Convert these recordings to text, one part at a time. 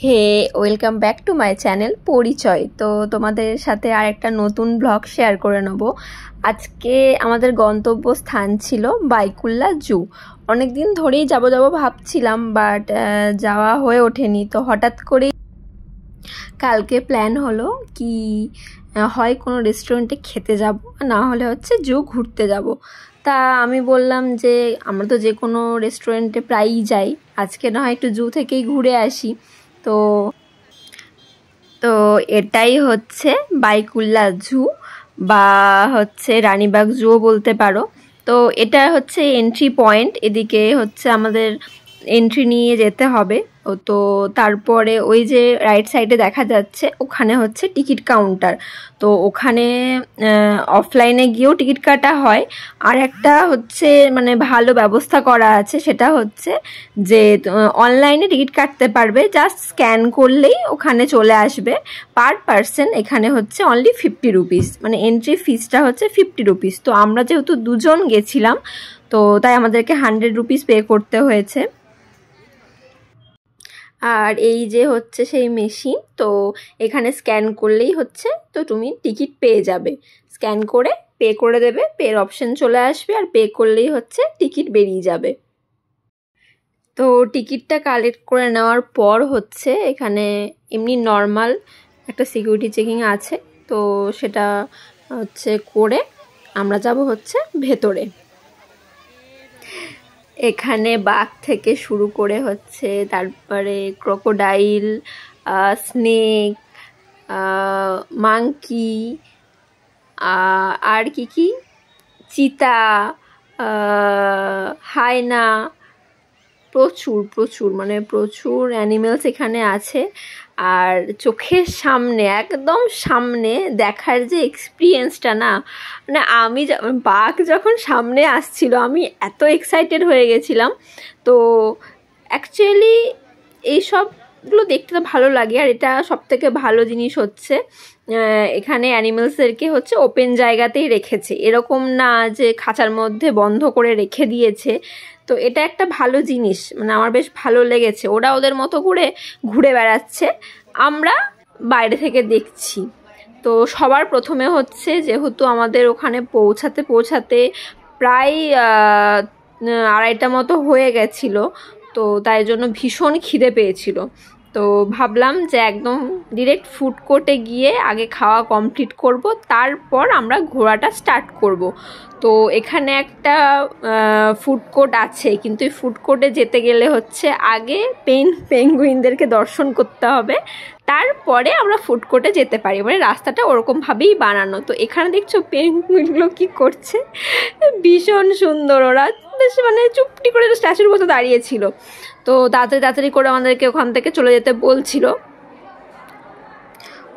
Hey, welcome back to my channel পরিচয়। তো তোমাদের সাথে আর একটা নতুন ব্লগ শেয়ার করে নেব। আজকে আমাদের গন্তব্যস্থান ছিল বাইকুল্লা জু। অনেকদিন ধরেই যাব ভাবছিলাম, বাট যাওয়া হয়ে ওঠেনি। তো হঠাৎ করেই কালকে প্ল্যান হলো কি হয় কোনো রেস্টুরেন্টে খেতে যাব, না হলে হচ্ছে জু ঘুরতে যাব। তা আমি বললাম যে আমরা তো যে কোনো রেস্টুরেন্টে প্রায়ই যাই, আজকে না হয় একটু জু থেকেই ঘুরে আসি। তো তো এটাই হচ্ছে বাইকুল্লা জু বা হচ্ছে রানীবাগ জুও বলতে পারো। তো এটা হচ্ছে এন্ট্রি পয়েন্ট, এদিকে হচ্ছে আমাদের এন্ট্রি নিয়ে যেতে হবে। তো তারপরে ওই যে রাইট সাইডে দেখা যাচ্ছে ওখানে হচ্ছে টিকিট কাউন্টার। তো ওখানে অফলাইনে গিয়েও টিকিট কাটা হয়। আর একটা হচ্ছে মানে ভালো ব্যবস্থা করা আছে, সেটা হচ্ছে যে অনলাইনে টিকিট কাটতে পারবে, জাস্ট স্ক্যান করলেই ওখানে চলে আসবে। পার পার্সন এখানে হচ্ছে অনলি 50 রুপিস, মানে এন্ট্রি ফিসটা হচ্ছে 50 রুপিস। তো আমরা যেহেতু দুজন গেছিলাম, তো তাই আমাদেরকে 100 রুপিস পে করতে হয়েছে। আর এই যে হচ্ছে সেই মেশিন, তো এখানে স্ক্যান করলেই হচ্ছে তো তুমি টিকিট পেয়ে যাবে। স্ক্যান করে পে করে দেবে, পের অপশন চলে আসবে, আর পে করলেই হচ্ছে টিকিট বেরিয়ে যাবে। তো টিকিটটা কালেক্ট করে নেওয়ার পর হচ্ছে এখানে এমনি নর্মাল একটা সিকিউরিটি চেকিং আছে, তো সেটা হচ্ছে করে আমরা যাব হচ্ছে ভেতরে। এখানে বাঘ থেকে শুরু করে হচ্ছে তারপরে ক্রোকোডাইল, স্নেক, মাংকি, আর কি চিতা, হায়না, প্রচুর মানে প্রচুর অ্যানিমেলস এখানে আছে। আর চোখের সামনে, একদম সামনে দেখার যে এক্সপিরিয়েন্সটা না, মানে আমি বাঘ যখন সামনে আসছিল আমি এত এক্সাইটেড হয়ে গেছিলাম। তো অ্যাকচুয়ালি এইসবগুলো দেখতে তো ভালো লাগে। আর এটা সবথেকে ভালো জিনিস হচ্ছে এখানে অ্যানিমেলসদেরকে হচ্ছে ওপেন জায়গাতেই রেখেছে, এরকম না যে খাঁচার মধ্যে বন্ধ করে রেখে দিয়েছে। তো এটা একটা ভালো জিনিস, মানে আমার বেশ ভালো লেগেছে। ওরা ওদের মতো করে ঘুরে বেড়াচ্ছে, আমরা বাইরে থেকে দেখছি। তো সবার প্রথমে হচ্ছে যেহেতু আমাদের ওখানে পৌঁছাতে প্রায় 2:30 মতো হয়ে গেছিলো, তো তাই জন্য ভীষণ খিদে পেয়েছিল। তো ভাবলাম যে একদম ডিরেক্ট ফুড কোর্টে গিয়ে আগে খাওয়া কমপ্লিট করব, তারপর আমরা ঘোরাটা স্টার্ট করব। তো এখানে একটা ফুড কোর্ট আছে, কিন্তু এই ফুড কোর্টে যেতে গেলে হচ্ছে আগে পেঙ্গুইনদেরকে দর্শন করতে হবে, তারপরে আমরা ফুড কোর্টে যেতে পারি। মানে রাস্তাটা ওরকমভাবেই বানানো। তো এখানে দেখছো পেঙ্গুইনগুলো কি করছে, ভীষণ সুন্দর। ওরা বেশ মানে চুপটি করে স্ট্যাচুর মতো দাঁড়িয়েছিল। তো তাড়াতাড়ি করে আমাদেরকে ওখান থেকে চলে যেতে বলছিল।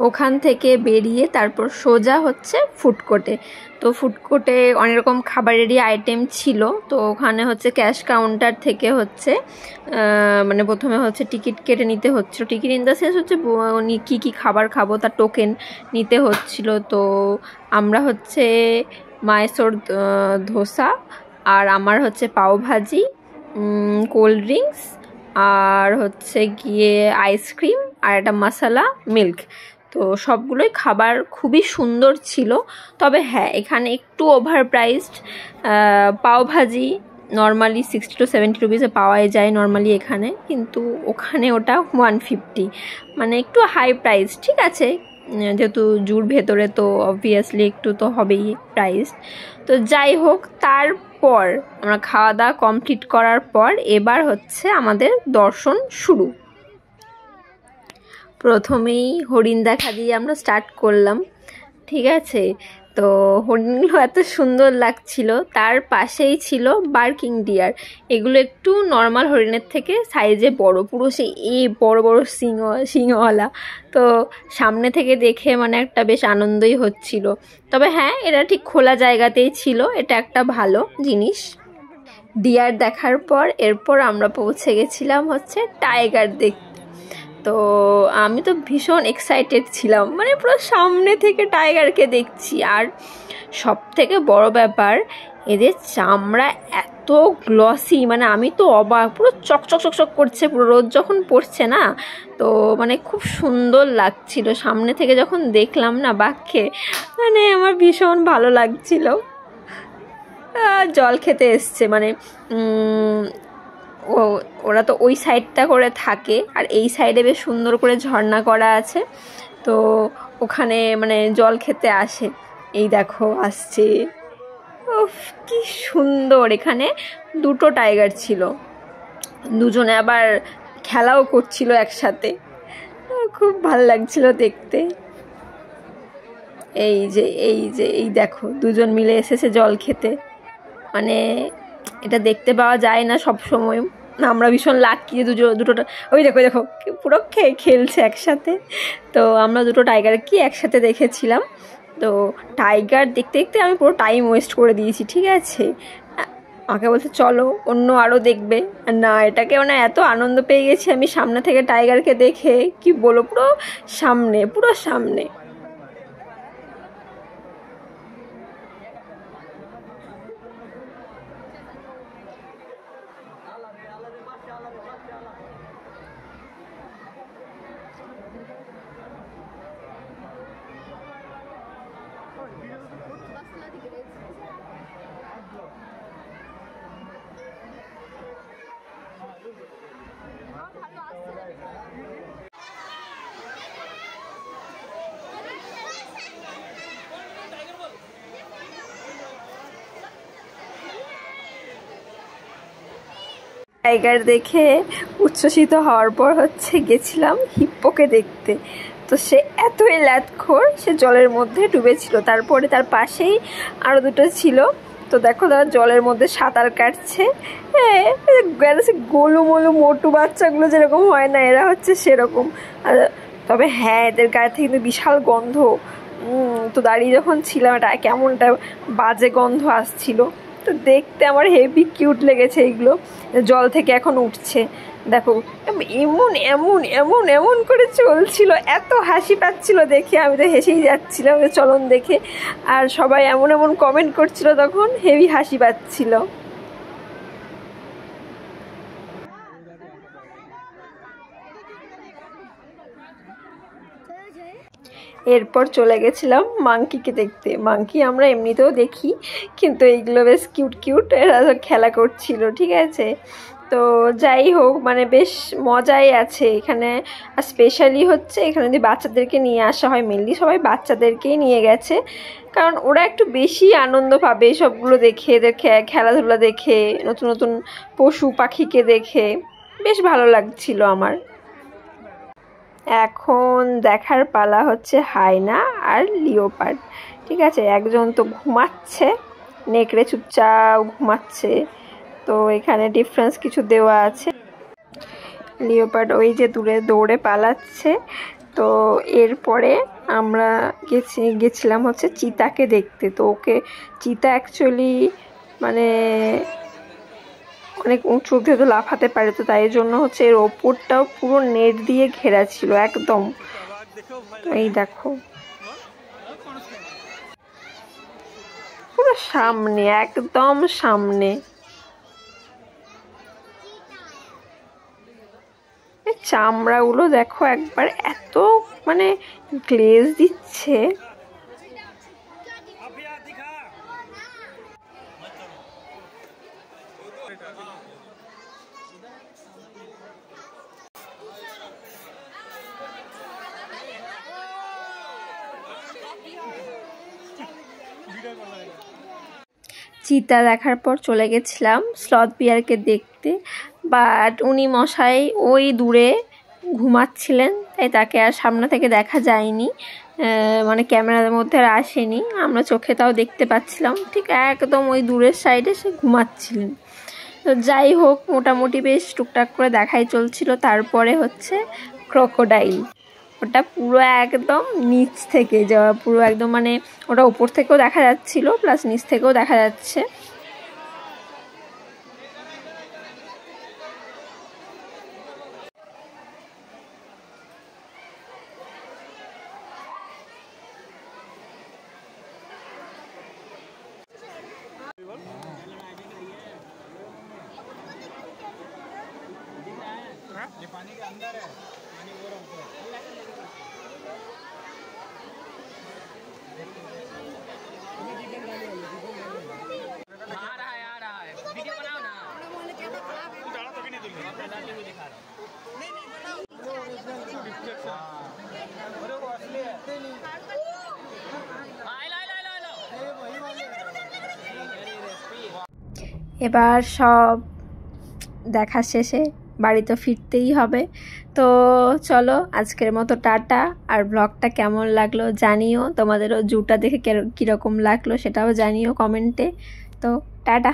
ওখান থেকে বেরিয়ে তারপর সোজা হচ্ছে ফুড কোর্টে। তো ফুড কোর্টে অনেক রকম খাবারেরই আইটেম ছিল। তো ওখানে হচ্ছে ক্যাশ কাউন্টার থেকে হচ্ছে মানে প্রথমে হচ্ছে টিকিট কেটে নিতে হচ্ছিল। টিকিট ইন দ্য সেন্স হচ্ছে কী খাবার খাবো তার টোকেন নিতে হচ্ছিল। তো আমরা হচ্ছে মাইসোর ধোসা, আর আমার হচ্ছে পাওভাজি, কোল্ড ড্রিঙ্কস, আর হচ্ছে গিয়ে আইসক্রিম, আর একটা মশলা মিল্ক। তো সবগুলোই খাবার খুবই সুন্দর ছিল। তবে হ্যাঁ, এখানে একটু over priced. Pav bhaji normally 60 to 70 রুপিসে পাওয়াই যায় নর্মালি এখানে, কিন্তু ওখানে ওটা 150, মানে একটু হাই প্রাইস। ঠিক আছে, যেহেতু জুর ভেতরে তো অবভিয়াসলি একটু তো হবেই প্রাইস। তো যাই হোক, তারপর আমরা খাওয়া দাওয়া কমপ্লিট করার পর এবার হচ্ছে আমাদের দর্শন শুরু। প্রথমেই হরিণ দেখা দিয়ে আমরা স্টার্ট করলাম। ঠিক আছে, তো হরিণগুলো এত সুন্দর লাগছিল। তার পাশেই ছিল বার্কিং ডিয়ার। এগুলো একটু নর্মাল হরিণের থেকে সাইজে বড়, পুরো সেই বড় সিংহওয়ালা। তো সামনে থেকে দেখে মানে একটা বেশ আনন্দই হচ্ছিল। তবে হ্যাঁ, এরা ঠিক খোলা জায়গাতেই ছিল, এটা একটা ভালো জিনিস। ডিয়ার দেখার পর এরপর আমরা পৌঁছে গেছিলাম হচ্ছে টাইগার দেখতে। তো আমি তো ভীষণ এক্সাইটেড ছিলাম, মানে পুরো সামনে থেকে টাইগারকে দেখছি। আর সব থেকে বড় ব্যাপার, এদের চামড়া এত গ্লসি, মানে আমি তো অবাক, পুরো চকচক চকচক করছে, পুরো রোদ যখন পড়ছে না, তো মানে খুব সুন্দর লাগছিল সামনে থেকে যখন দেখলাম না বাঘকে, মানে আমার ভীষণ ভালো লাগছিল। জল খেতে এসছে, মানে ও ওরা তো ওই সাইডটা করে থাকে, আর এই সাইডে বেশ সুন্দর করে ঝর্ণা করা আছে, তো ওখানে মানে জল খেতে আসে। এই দেখো আসছে, উফ কি সুন্দর। এখানে দুটো টাইগার ছিল, দুজনে আবার খেলাও করছিল একসাথে, খুব ভাল লাগছিল দেখতে। এই দেখো দুজন মিলে এসেছে জল খেতে, মানে এটা দেখতে পাওয়া যায় না সব সময়। আমরা ভীষণ লাকি যে দুটো ওই দেখো দেখো পুরো খেলছে একসাথে। তো আমরা দুটো টাইগার কি একসাথে দেখেছিলাম। তো টাইগার দেখতে দেখতে আমি পুরো টাইম ওয়েস্ট করে দিয়েছি, ঠিক আছে। আমাকে বলছে চলো অন্য আরও দেখবে, আর না, এটাকে মানে এত আনন্দ পেয়ে গেছি আমি সামনে থেকে টাইগারকে দেখে, কি বলো, পুরো সামনে, পুরো সামনে। টাইগার দেখে উচ্ছ্বসিত হওয়ার পর গেছিলাম হিপ্পোকে দেখতে। তো সে এতই ল্যাথখোর, সে জলের মধ্যে ডুবেছিল। তারপরে তার পাশেই আরও দুটো ছিল, তো দেখো তারা জলের মধ্যে সাঁতার কাটছে। সে গোলুমোলু মোটু বাচ্চাগুলো যেরকম হয় না, এরা সেরকম। তবে হ্যাঁ, এদের গায়ে থেকে কিন্তু বিশাল গন্ধ। তো দাঁড়িয়ে যখন ছিলাম, এটা কেমনটা বাজে গন্ধ আসছিল। তো দেখতে আমার হেভি কিউট লেগেছে এইগুলো, জল থেকে এখন উঠছে। দেখো এমন এমন এমন এমন করে চলছিল, এত হাসি পাচ্ছিল দেখে, আমি তো হেসেই যাচ্ছিলাম ওদের চলন দেখে। আর সবাই এমন এমন কমেন্ট করছিল, তখন হেভি হাসি পাচ্ছিল। এরপর চলে গেছিলাম মাংকিকে দেখতে। মাংকি আমরা এমনিতেও দেখি, কিন্তু এইগুলো বেশ কিউট কিউট, এরা খেলা করছিল, ঠিক আছে। তো যাই হোক, মানে বেশ মজাই আছে এখানে। আর স্পেশালি এখানে যদি বাচ্চাদেরকে নিয়ে আসা হয়, মেনলি সবাই বাচ্চাদেরকেই নিয়ে গেছে, কারণ ওরা একটু বেশি আনন্দ পাবে সবগুলো দেখে, এদের খেলাধুলা দেখে, নতুন নতুন পশু পাখিকে দেখে বেশ ভালো লাগছিল আমার। এখন দেখার পালা হায়না আর লিওপার্ড, ঠিক আছে। একজন তো ঘুমাচ্ছে, নেকড়ে চুপচাপ ঘুমাচ্ছে। তো এখানে ডিফারেন্স কিছু দেওয়া আছে। লিওপার্ড ওই যে দূরে দৌড়ে পালাচ্ছে। তো এরপরে আমরা গেছিলাম চিতাকে দেখতে। তো ওকে চিতা অ্যাকচুয়ালি মানে অনেক উঁচু অব্দি তো লাফাতে পারে, তো তাই জন্য এর ওপরটাও পুরো নেট দিয়ে ঘেরা ছিল একদম। তো এই দেখো পুরো সামনে, একদম সামনে। চামড়াগুলো দেখো একবার, এত মানে গ্লেজ দিচ্ছে। চিতা দেখার পর চলে গেছিলাম স্লথ বিয়ারকে দেখতে, বাট উনি মশাই ওই দূরে ঘুমাচ্ছিলেন, তাই তাকে আর সামনে থেকে দেখা যায়নি, মানে ক্যামেরার মধ্যে আর আসেনি। আমরা চোখে তাও দেখতে পাচ্ছিলাম, ঠিক একদম ওই দূরের সাইডে সে ঘুমাচ্ছিলেন। তো যাই হোক, মোটামুটি বেশ টুকটাক করে দেখাই চলছিল। তারপরে ক্রোকোডাইল, ওটা পুরো একদম নিচ থেকে যাওয়া, পুরো একদম মানে ওটা উপর থেকেও দেখা যাচ্ছিল, প্লাস নিচ থেকেও দেখা যাচ্ছে। এবার সব দেখা শেষে বাড়ি তো ফিরতেই হবে। তো চলো আজকের মতো টাটা। আর ব্লগটা কেমন লাগলো জানিও, তোমাদেরও জুটা দেখে কীরকম লাগলো সেটাও জানিও কমেন্টে। তো টাটা।